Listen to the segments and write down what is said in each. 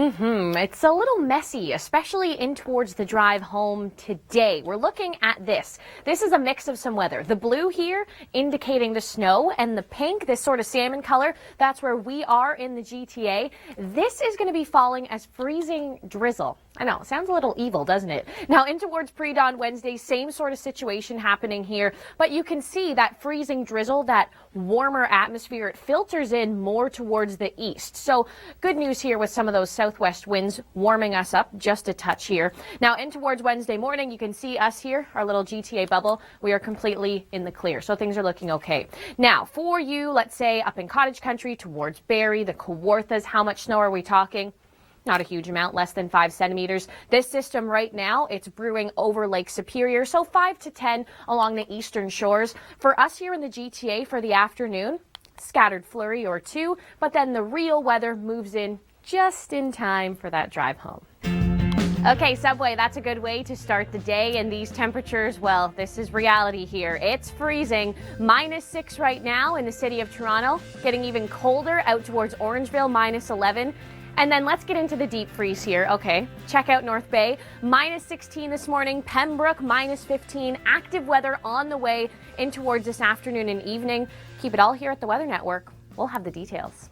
It's a little messy, especially in towards the drive home today. We're looking at this. This is a mix of some weather. The blue here indicating the snow, and the pink, this sort of salmon color, that's where we are in the GTA. This is going to be falling as freezing drizzle. I know, it sounds a little evil, doesn't it? Now, in towards pre-dawn Wednesday, same sort of situation happening here, but you can see that freezing drizzle, that warmer atmosphere, it filters in more towards the east. So good news here with some of those southwest winds warming us up just a touch here. Now, in towards Wednesday morning, you can see us here, our little GTA bubble. We are completely in the clear, so things are looking okay. Now, for you, let's say up in cottage country towards Barrie, the Kawarthas, how much snow are we talking? Not a huge amount, less than 5 centimeters. This system right now, it's brewing over Lake Superior, so 5 to 10 along the eastern shores. For us here in the GTA for the afternoon, scattered flurry or two, but then the real weather moves in just in time for that drive home. Okay, Subway, that's a good way to start the day, and these temperatures, well, this is reality here. It's freezing, -6 right now in the city of Toronto, getting even colder out towards Orangeville, -11. And then let's get into the deep freeze here. Okay, check out North Bay, -16 this morning, Pembroke, -15, active weather on the way in towards this afternoon and evening. Keep it all here at the Weather Network. We'll have the details.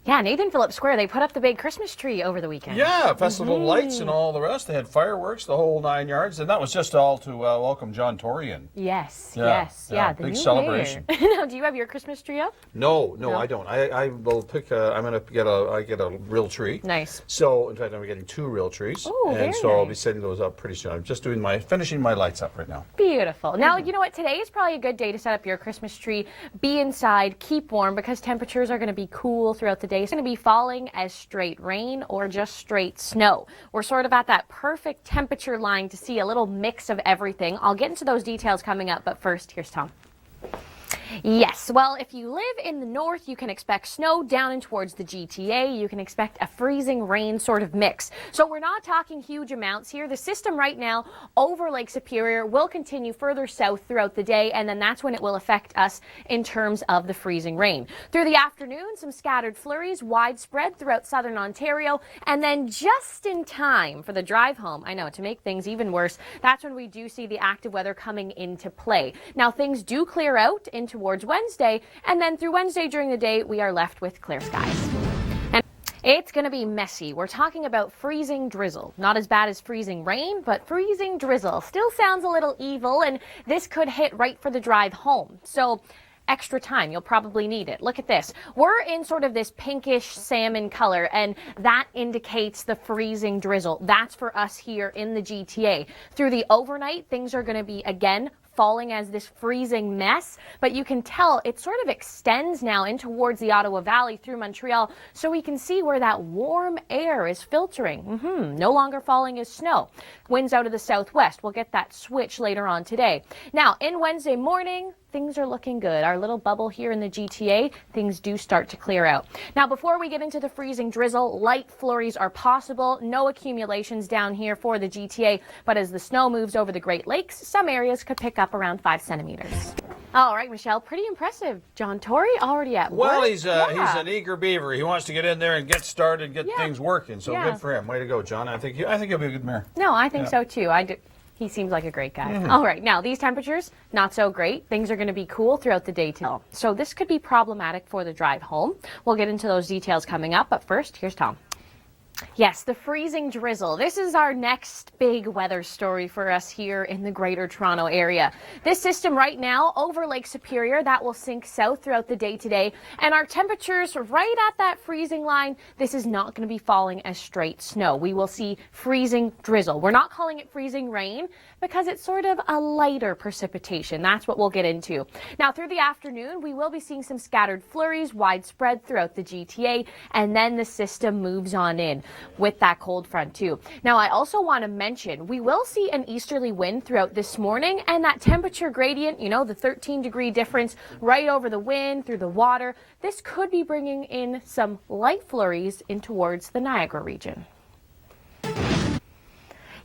Yeah, Nathan Phillips Square, they put up the big Christmas tree over the weekend. Yeah, festival lights and all the rest. They had fireworks, the whole 9 yards, and that was just all to welcome John Tory in. Yes, Yeah, the big new celebration. mayor. Now, do you have your Christmas tree up? No, I don't. I will pick. I'm going to get a real tree. Nice. So, in fact, I'm getting 2 real trees, very so I'll be nice. setting those up pretty soon. I'm just finishing my lights up right now. Beautiful. Now, you know what? Today is probably a good day to set up your Christmas tree. Be inside, keep warm, because temperatures are going to be cool throughout the day. It's going to be falling as straight rain or just straight snow. We're sort of at that perfect temperature line to see a little mix of everything. I'll get into those details coming up, but first, here's Tom. Yes, well, if you live in the north, you can expect snow down in towards the GTA. You can expect a freezing rain sort of mix. So we're not talking huge amounts here. The system right now over Lake Superior will continue further south throughout the day, and then that's when it will affect us in terms of the freezing rain. Through the afternoon, some scattered flurries widespread throughout southern Ontario, and then just in time for the drive home, I know, to make things even worse, that's when we do see the active weather coming into play. Now, things do clear out into towards Wednesday, and then through Wednesday during the day, we are left with clear skies. And it's going to be messy. We're talking about freezing drizzle. Not as bad as freezing rain, but freezing drizzle. Still sounds a little evil, and this could hit right for the drive home. So extra time, you'll probably need it. Look at this. We're in sort of this pinkish salmon color, and that indicates the freezing drizzle. That's for us here in the GTA. Through the overnight, things are going to be, again, falling as this freezing mess, but you can tell it sort of extends now in towards the Ottawa Valley through Montreal, so we can see where that warm air is filtering. No longer falling as snow. Winds out of the southwest. We'll get that switch later on today. Now, in Wednesday morning, things are looking good. Our little bubble here in the GTA, things do start to clear out. Now, before we get into the freezing drizzle, light flurries are possible. No accumulations down here for the GTA, but as the snow moves over the Great Lakes, some areas could pick up around 5 centimeters. All right, Michelle, pretty impressive. John Tory already at work. Well, he's an eager beaver. He wants to get in there and get started, get things working. So good for him. Way to go, John. I think he'll be a good mayor. No, I think so too. He seems like a great guy. All right, now these temperatures, not so great. Things are going to be cool throughout the day too. So this could be problematic for the drive home. We'll get into those details coming up, but first, here's Tom. Yes, the freezing drizzle. This is our next big weather story for us here in the Greater Toronto Area. This system right now over Lake Superior, that will sink south throughout the day today. And our temperatures right at that freezing line, this is not going to be falling as straight snow. We will see freezing drizzle. We're not calling it freezing rain because it's sort of a lighter precipitation. That's what we'll get into. Now, through the afternoon, we will be seeing some scattered flurries widespread throughout the GTA, and then the system moves on in with that cold front too. Now, I also want to mention we will see an easterly wind throughout this morning, and that temperature gradient, you know, the 13-degree difference right over the wind through the water, this could be bringing in some light flurries in towards the Niagara region.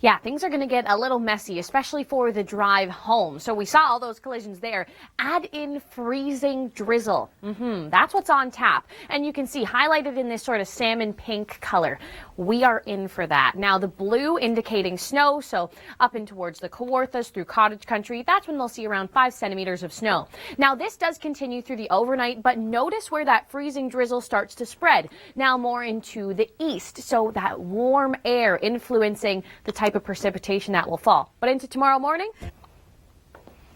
Yeah, things are going to get a little messy, especially for the drive home. So we saw all those collisions there. Add in freezing drizzle. That's what's on tap. And you can see highlighted in this sort of salmon pink color. We are in for that. Now the blue indicating snow, so up in towards the Kawarthas through cottage country, that's when they'll see around 5 centimeters of snow. Now this does continue through the overnight, but notice where that freezing drizzle starts to spread. Now more into the east, so that warm air influencing the type of precipitation that will fall. But into tomorrow morning,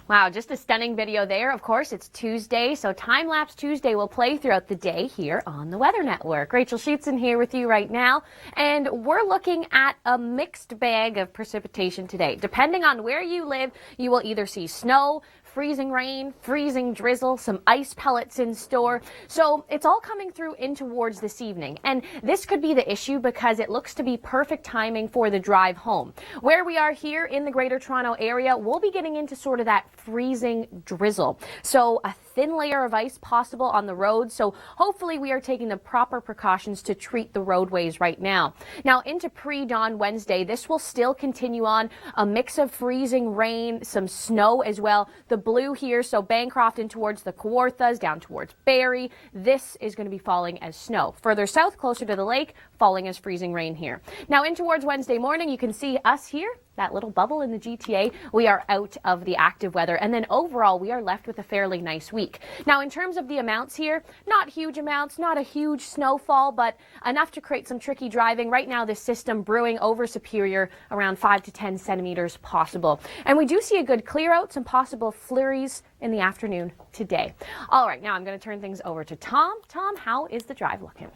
wow, just a stunning video there. Of course, it's Tuesday, so Time-Lapse Tuesday will play throughout the day here on the Weather Network. Rachel Schoutsen here with you right now, and we're looking at a mixed bag of precipitation today. Depending on where you live, you will either see snow, freezing rain, freezing drizzle, some ice pellets in store. So it's all coming through in towards this evening. And this could be the issue because it looks to be perfect timing for the drive home. Where we are here in the Greater Toronto area, we'll be getting into sort of that freezing drizzle. So a thin layer of ice possible on the road. So hopefully we are taking the proper precautions to treat the roadways right now. Now into pre-dawn Wednesday, this will still continue on. A mix of freezing rain, some snow as well. The blue here, so Bancroft in towards the Kawarthas, down towards Barrie. This is going to be falling as snow. Further south, closer to the lake, falling as freezing rain here. Now in towards Wednesday morning, you can see us here, that little bubble in the GTA. We are out of the active weather, and then overall we are left with a fairly nice week. Now in terms of the amounts here, not huge amounts, not a huge snowfall, but enough to create some tricky driving. Right now this system brewing over Superior, around 5 to 10 centimeters possible. And we do see a good clear out, some possible flurries in the afternoon today. All right, now I'm going to turn things over to Tom. Tom, how is the drive looking?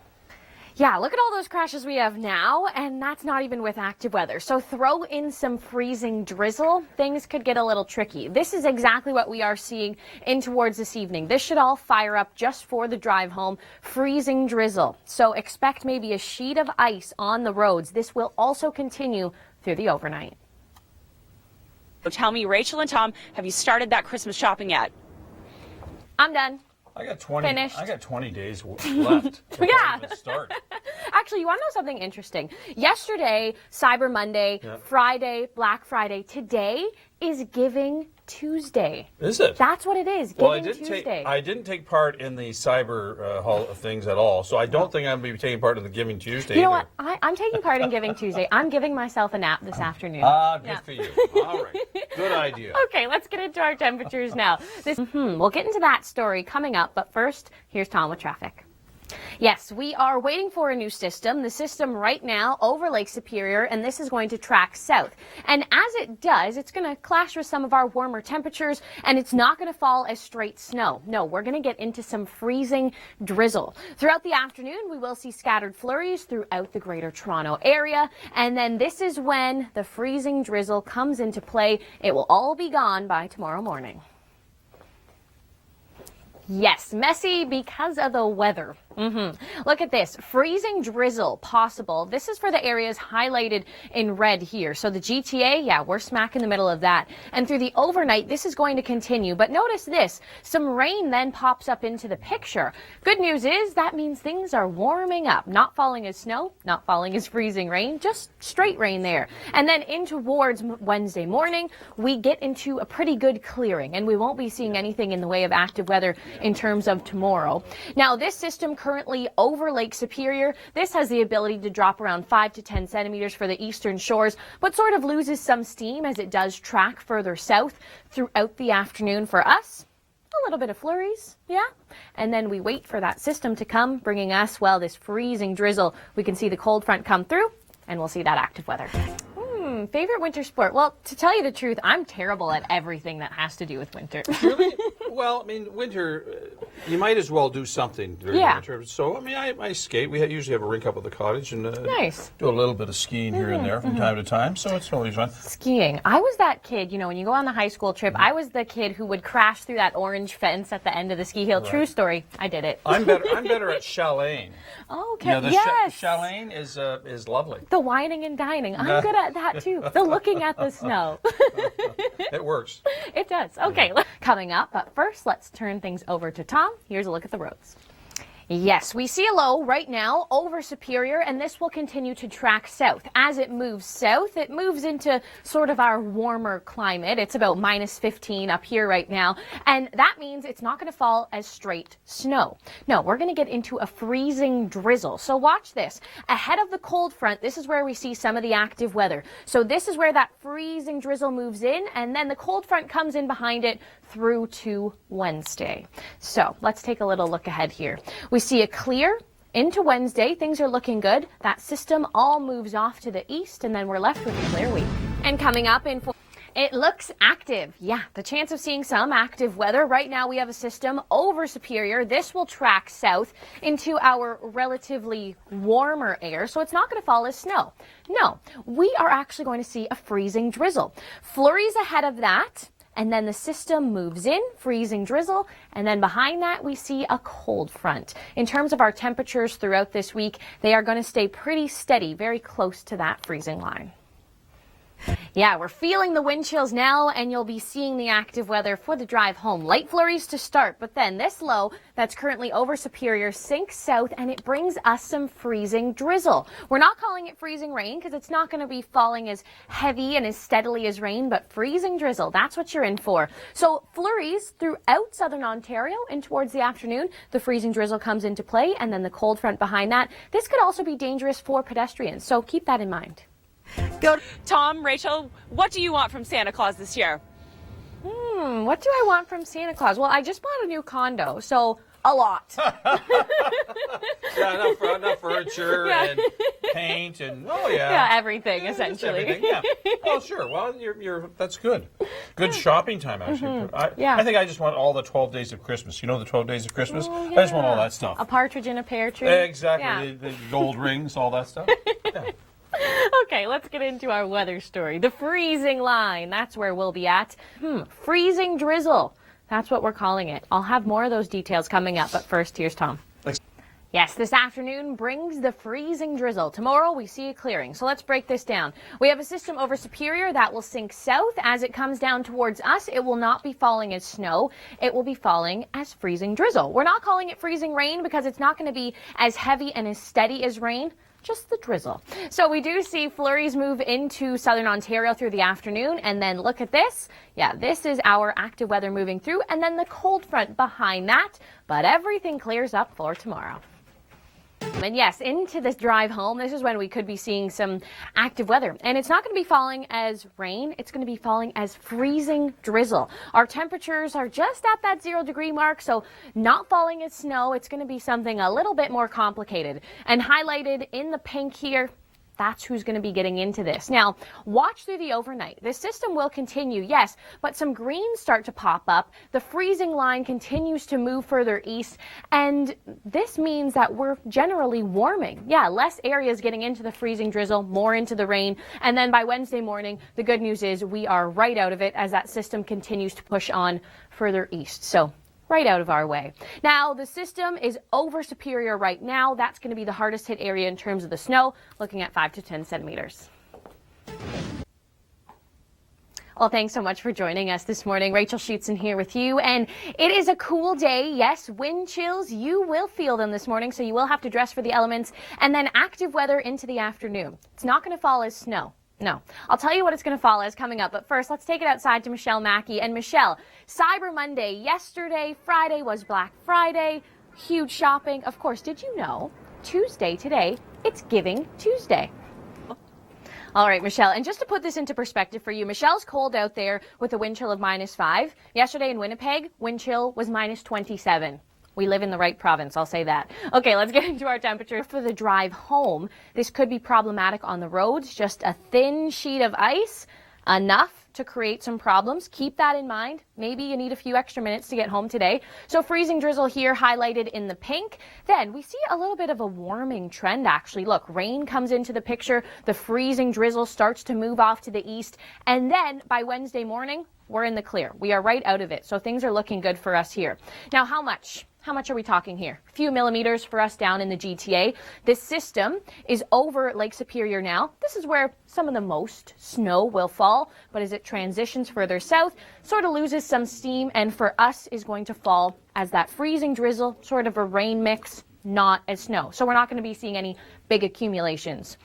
Yeah, look at all those crashes we have now, and that's not even with active weather. So throw in some freezing drizzle, things could get a little tricky. This is exactly what we are seeing in towards this evening. This should all fire up just for the drive home. Freezing drizzle. So expect maybe a sheet of ice on the roads. This will also continue through the overnight. Tell me, Rachel and Tom, have you started that Christmas shopping yet? I'm done. I got 20. Finished. I got 20 days left. Yeah. To start. Actually, you want to know something interesting? Yesterday, Cyber Monday, Friday, Black Friday. Today is Giving Tuesday. Is it? That's what it is. Giving Tuesday. I didn't take part in the cyber hall of things at all, so I don't think I'm going to be taking part in the Giving Tuesday. You know what? I'm taking part in Giving Tuesday. I'm giving myself a nap this afternoon. Good for you. All right. Good idea. Okay, let's get into our temperatures now. We'll get into that story coming up, but first, here's Tom with traffic. Yes, we are waiting for a new system. The system right now over Lake Superior, and this is going to track south. And as it does, it's going to clash with some of our warmer temperatures, and it's not going to fall as straight snow. No, we're going to get into some freezing drizzle. Throughout the afternoon, we will see scattered flurries throughout the Greater Toronto area, and then this is when the freezing drizzle comes into play. It will all be gone by tomorrow morning. Yes, messy because of the weather. Look at this, freezing drizzle possible. This is for the areas highlighted in red here. So the GTA, yeah, we're smack in the middle of that. And through the overnight, this is going to continue. But notice this, some rain then pops up into the picture. Good news is that means things are warming up. Not falling as snow, not falling as freezing rain, just straight rain there. And then in towards Wednesday morning, we get into a pretty good clearing, and we won't be seeing anything in the way of active weather in terms of tomorrow. Now, this system currently over Lake Superior. This has the ability to drop around 5 to 10 centimeters for the eastern shores, but sort of loses some steam as it does track further south throughout the afternoon for us. A little bit of flurries, yeah. And then we wait for that system to come, bringing us, well, this freezing drizzle. We can see the cold front come through, and we'll see that active weather. Favorite winter sport? Well, to tell you the truth, I'm terrible at everything that has to do with winter. Really? Well, I mean, winter, you might as well do something during winter. So, I mean, I skate. We usually have a rink up at the cottage and nice. Do a little bit of skiing here and there from time to time, so it's always fun. Skiing. I was that kid, you know, when you go on the high school trip, I was the kid who would crash through that orange fence at the end of the ski hill. Right. True story. I did it. I'm better at chalet. Okay, yeah, the yes. chalet is lovely. The whining and dining. I'm good at that too. The looking at the snow. It works. It does. Okay, coming up, but first let's turn things over to Tom. Here's a look at the roads. Yes, we see a low right now over Superior, and this will continue to track south. As it moves south, it moves into sort of our warmer climate. It's about -15 up here right now, and that means it's not going to fall as straight snow. No, we're going to get into a freezing drizzle. So watch this. Ahead of the cold front, this is where we see some of the active weather. So this is where that freezing drizzle moves in, and then the cold front comes in behind it through to Wednesday. So let's take a little look ahead here. We see a clear into Wednesday. Things are looking good. That system all moves off to the east, and then we're left with a clear week. And coming up in it looks active. Yeah, the chance of seeing some active weather. Right now we have a system over Superior. This will track south into our relatively warmer air, so it's not going to fall as snow. No, we are actually going to see a freezing drizzle. Flurries ahead of that. And then the system moves in, freezing drizzle, and then behind that we see a cold front. In terms of our temperatures throughout this week, they are going to stay pretty steady, very close to that freezing line. Yeah, we're feeling the wind chills now, and you'll be seeing the active weather for the drive home. Light flurries to start, but then this low that's currently over Superior sinks south, and it brings us some freezing drizzle. We're not calling it freezing rain because it's not going to be falling as heavy and as steadily as rain, but freezing drizzle, that's what you're in for. So flurries throughout southern Ontario, and towards the afternoon, the freezing drizzle comes into play, and then the cold front behind that. This could also be dangerous for pedestrians, so keep that in mind. Tom, Rachel, what do you want from Santa Claus this year? What do I want from Santa Claus? Well, I just bought a new condo, so a lot. Yeah, enough furniture and paint and yeah, everything essentially. Everything, yeah. Oh, sure. Well, that's good. Good shopping time actually. Yeah. I think I just want all the 12 days of Christmas. You know the 12 days of Christmas? Oh, I just want all that stuff. A partridge in a pear tree. Exactly. Yeah. The gold rings, all that stuff. Yeah. Okay, let's get into our weather story. The freezing line, that's where we'll be at. Freezing drizzle, that's what we're calling it. I'll have more of those details coming up, but first, here's Tom. Thanks. Yes, this afternoon brings the freezing drizzle. Tomorrow, we see a clearing. So let's break this down. We have a system over Superior that will sink south. As it comes down towards us, it will not be falling as snow. It will be falling as freezing drizzle. We're not calling it freezing rain because it's not going to be as heavy and as steady as rain. Just the drizzle. So we do see flurries move into southern Ontario through the afternoon, and then look at this. Yeah, this is our active weather moving through, and then the cold front behind that, but everything clears up for tomorrow. And yes, into this drive home, this is when we could be seeing some active weather. And it's not going to be falling as rain, it's going to be falling as freezing drizzle. Our temperatures are just at that 0-degree mark, so not falling as snow. It's going to be something a little bit more complicated. And highlighted in the pink here, that's who's going to be getting into this. Now, watch through the overnight. This system will continue, yes, but some greens start to pop up. The freezing line continues to move further east, and this means that we're generally warming. Yeah, less areas getting into the freezing drizzle, more into the rain, and then by Wednesday morning, the good news is we are right out of it as that system continues to push on further east. So, right out of our way. Now, the system is over Superior right now. That's going to be the hardest hit area in terms of the snow, looking at 5 to 10 centimeters. Well, thanks so much for joining us this morning. Rachel Schoutsen here with you, and it is a cool day. Yes, wind chills, you will feel them this morning, so you will have to dress for the elements, and then active weather into the afternoon. It's not going to fall as snow. No. I'll tell you what it's going to fall as coming up, but first, let's take it outside to Michelle Mackey. And Michelle, Cyber Monday yesterday, Friday was Black Friday, huge shopping. Of course, did you know, Tuesday today, it's Giving Tuesday. All right, Michelle, and just to put this into perspective for you, Michelle's cold out there with a wind chill of -5. Yesterday in Winnipeg, wind chill was -27. We live in the right province, I'll say that. Okay, let's get into our temperature for the drive home. This could be problematic on the roads. Just a thin sheet of ice, enough to create some problems. Keep that in mind. Maybe you need a few extra minutes to get home today. So freezing drizzle here highlighted in the pink. Then we see a little bit of a warming trend actually. Look, rain comes into the picture. The freezing drizzle starts to move off to the east. And then by Wednesday morning, we're in the clear. We are right out of it. So things are looking good for us here. Now, how much? How much are we talking here? A few millimeters for us down in the GTA. This system is over Lake Superior now. This is where some of the most snow will fall, but as it transitions further south, sort of loses some steam, and for us is going to fall as that freezing drizzle, sort of a rain mix, not as snow. So we're not going to be seeing any big accumulations.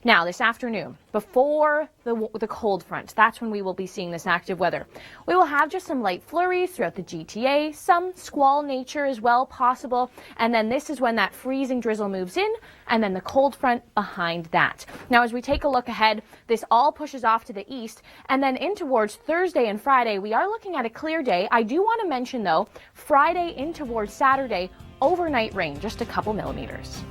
Now, this afternoon, before the cold front, that's when we will be seeing this active weather. We will have just some light flurries throughout the GTA, some squall nature as well possible, and then this is when that freezing drizzle moves in, and then the cold front behind that. Now, as we take a look ahead, this all pushes off to the east, and then in towards Thursday and Friday, we are looking at a clear day. I do want to mention, though, Friday in towards Saturday, overnight rain, just a couple millimeters.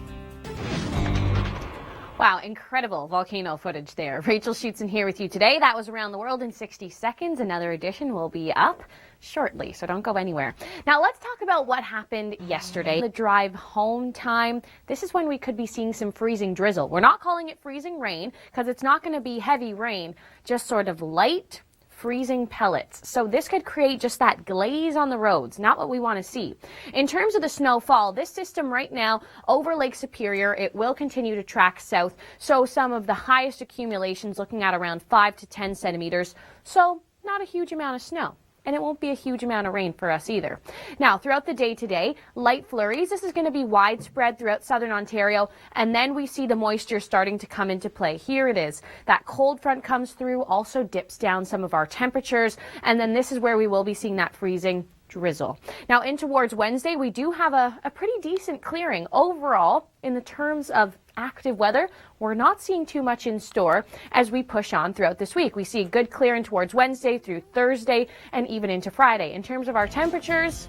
Wow, incredible volcano footage there. Rachel Schoutsen here with you today. That was Around the World in 60 Seconds. Another edition will be up shortly, so don't go anywhere. Now let's talk about what happened yesterday. The drive home time. This is when we could be seeing some freezing drizzle. We're not calling it freezing rain because it's not going to be heavy rain, just sort of light freezing pellets. So this could create just that glaze on the roads, not what we want to see. In terms of the snowfall, this system right now over Lake Superior, it will continue to track south. So some of the highest accumulations looking at around 5 to 10 centimeters. So not a huge amount of snow. And it won't be a huge amount of rain for us either. Now, throughout the day today, light flurries. This is going to be widespread throughout southern Ontario. And then we see the moisture starting to come into play. Here it is. That cold front comes through, also dips down some of our temperatures. And then this is where we will be seeing that freezing drizzle. Now, in towards Wednesday, we do have a pretty decent clearing. Overall, in the terms of active weather, we're not seeing too much in store as we push on throughout this week. We see good clearing towards Wednesday through Thursday and even into Friday. In terms of our temperatures,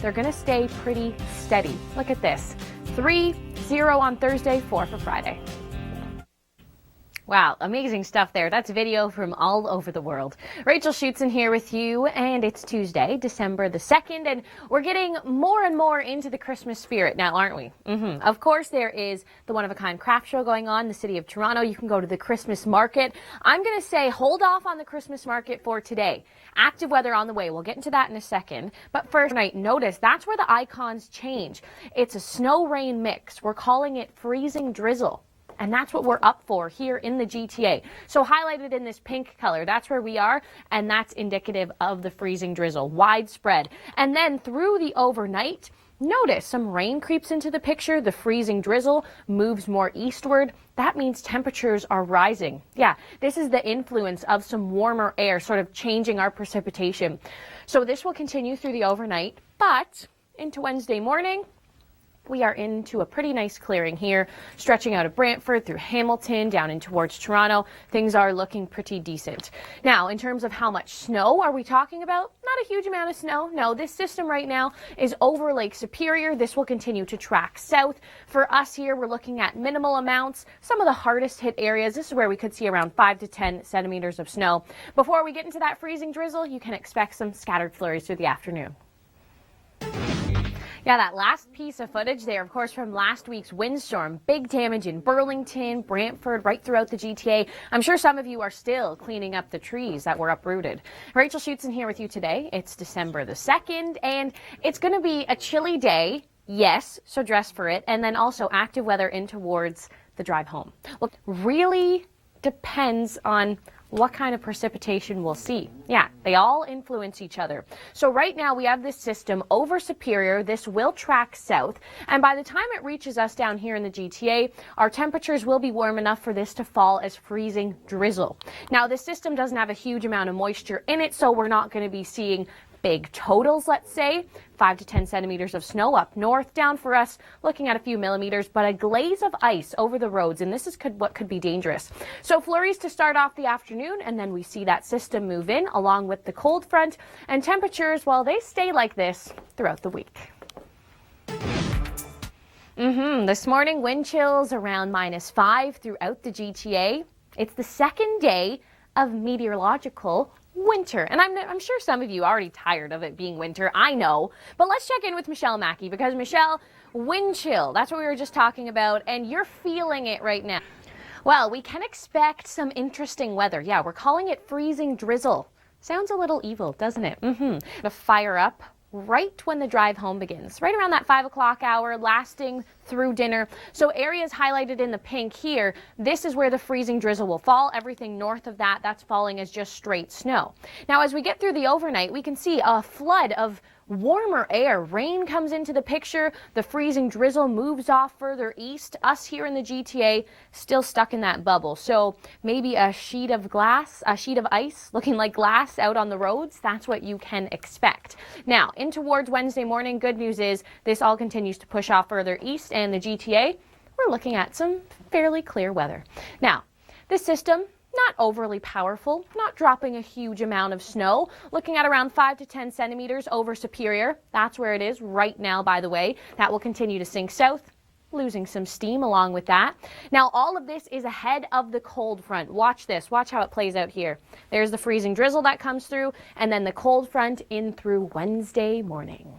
they're going to stay pretty steady. Look at this. 3-0 on Thursday, 4 for Friday. Wow, amazing stuff there. That's video from all over the world. Rachel Schoutsen here with you, and it's Tuesday, December the 2nd, and we're getting more and more into the Christmas spirit now, aren't we? Of course, there is the one-of-a-kind craft show going on in the city of Toronto. You can go to the Christmas market. I'm going to say hold off on the Christmas market for today. Active weather on the way. We'll get into that in a second. But first, notice that's where the icons change. It's a snow-rain mix. We're calling it freezing drizzle. And that's what we're up for here in the GTA. So highlighted in this pink color, that's where we are, and that's indicative of the freezing drizzle, widespread. And then through the overnight, notice some rain creeps into the picture. The freezing drizzle moves more eastward. That means temperatures are rising. Yeah, this is the influence of some warmer air sort of changing our precipitation. So this will continue through the overnight, but into Wednesday morning, we are into a pretty nice clearing here, stretching out of Brantford through Hamilton down in towards Toronto. Things are looking pretty decent. Now, in terms of how much snow are we talking about? Not a huge amount of snow. No, this system right now is over Lake Superior. This will continue to track south. For us here, we're looking at minimal amounts. Some of the hardest hit areas, this is where we could see around 5 to 10 centimeters of snow. Before we get into that freezing drizzle, you can expect some scattered flurries through the afternoon. Yeah, that last piece of footage there, of course, from last week's windstorm. Big damage in Burlington, Brantford, right throughout the GTA. I'm sure some of you are still cleaning up the trees that were uprooted. Rachel Schoutsen here with you today. It's December the 2nd, and it's going to be a chilly day. Yes, so dress for it. And then also active weather in towards the drive home. Look, really depends on what kind of precipitation we'll see. Yeah, they all influence each other. So right now we have this system over Superior. This will track south, and by the time it reaches us down here in the GTA, our temperatures will be warm enough for this to fall as freezing drizzle. Now, this system doesn't have a huge amount of moisture in it, so we're not going to be seeing big totals, let's say. 5 to 10 centimeters of snow up north. Down for us, looking at a few millimeters, but a glaze of ice over the roads, and this is what could be dangerous. So flurries to start off the afternoon, and then we see that system move in along with the cold front, and temperatures, well, they stay like this throughout the week. This morning, wind chills around -5 throughout the GTA. It's the second day of meteorological winter. And I'm sure some of you are already tired of it being winter. I know. But let's check in with Michelle Mackey, because Michelle, wind chill, that's what we were just talking about, and you're feeling it right now. Well, we can expect some interesting weather. Yeah, we're calling it freezing drizzle. Sounds a little evil, doesn't it? To fire up right when the drive home begins, right around that 5 o'clock hour, lasting through dinner. So areas highlighted in the pink here, this is where the freezing drizzle will fall. Everything north of that, that's falling as just straight snow. Now, as we get through the overnight, we can see a flood of warmer air. Rain comes into the picture. The freezing drizzle moves off further east. Us here in the GTA still stuck in that bubble. So maybe a sheet of ice looking like glass out on the roads. That's what you can expect. Now, in towards Wednesday morning, good news is this all continues to push off further east, and the GTA, we're looking at some fairly clear weather. Now, this system, not overly powerful, not dropping a huge amount of snow, looking at around 5 to 10 centimeters over Superior. That's where it is right now, by the way. That will continue to sink south, losing some steam along with that. Now, all of this is ahead of the cold front. Watch this. Watch how it plays out here. There's the freezing drizzle that comes through, and then the cold front in through Wednesday morning.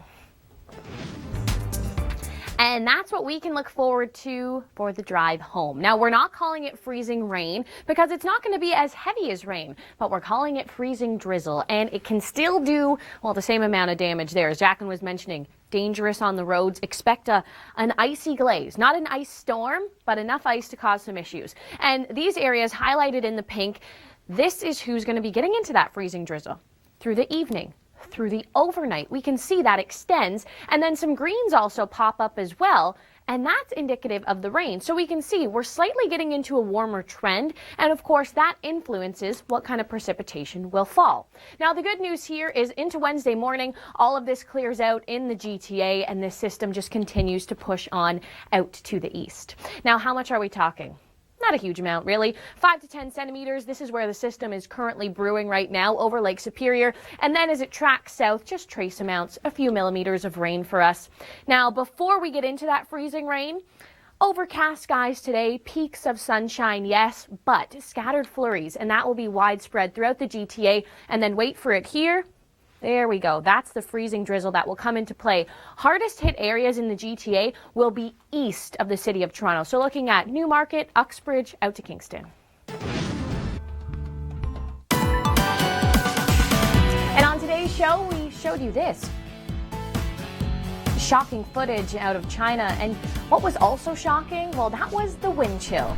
And that's what we can look forward to for the drive home. Now, we're not calling it freezing rain because it's not going to be as heavy as rain, but we're calling it freezing drizzle, and it can still do, well, the same amount of damage there. As Jacqueline was mentioning, dangerous on the roads. Expect an icy glaze, not an ice storm, but enough ice to cause some issues. And these areas highlighted in the pink, this is who's going to be getting into that freezing drizzle through the evening, through the overnight. We can see that extends, and then some greens also pop up as well, and that's indicative of the rain. So we can see we're slightly getting into a warmer trend, and of course that influences what kind of precipitation will fall. Now, the good news here is into Wednesday morning, all of this clears out in the GTA, and this system just continues to push on out to the east. Now, how much are we talking? Not a huge amount, really. 5 to 10 centimeters. This is where the system is currently brewing right now over Lake Superior. And then as it tracks south, just trace amounts, a few millimeters of rain for us. Now, before we get into that freezing rain, overcast skies today, peaks of sunshine, yes, but scattered flurries, and that will be widespread throughout the GTA. And then wait for it here. There we go. That's the freezing drizzle that will come into play. Hardest hit areas in the GTA will be east of the city of Toronto. So looking at Newmarket, Uxbridge, out to Kingston. And on today's show, we showed you this. Shocking footage out of China. And what was also shocking? Well, that was the wind chill.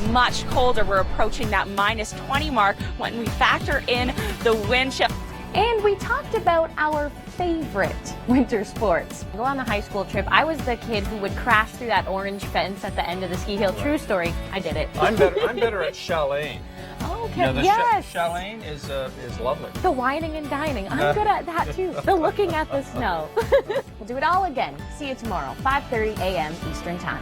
Much colder. We're approaching that minus 20 mark when we factor in the wind chill. And we talked about our favorite winter sports. Go on the high school trip. I was the kid who would crash through that orange fence at the end of the ski hill. True story. I did it. I'm better at chalet. Okay. You know, yes. Chalet is lovely. The whining and dining. I'm good at that too. The looking at the snow. We'll do it all again. See you tomorrow, 5:30 a.m. Eastern Time.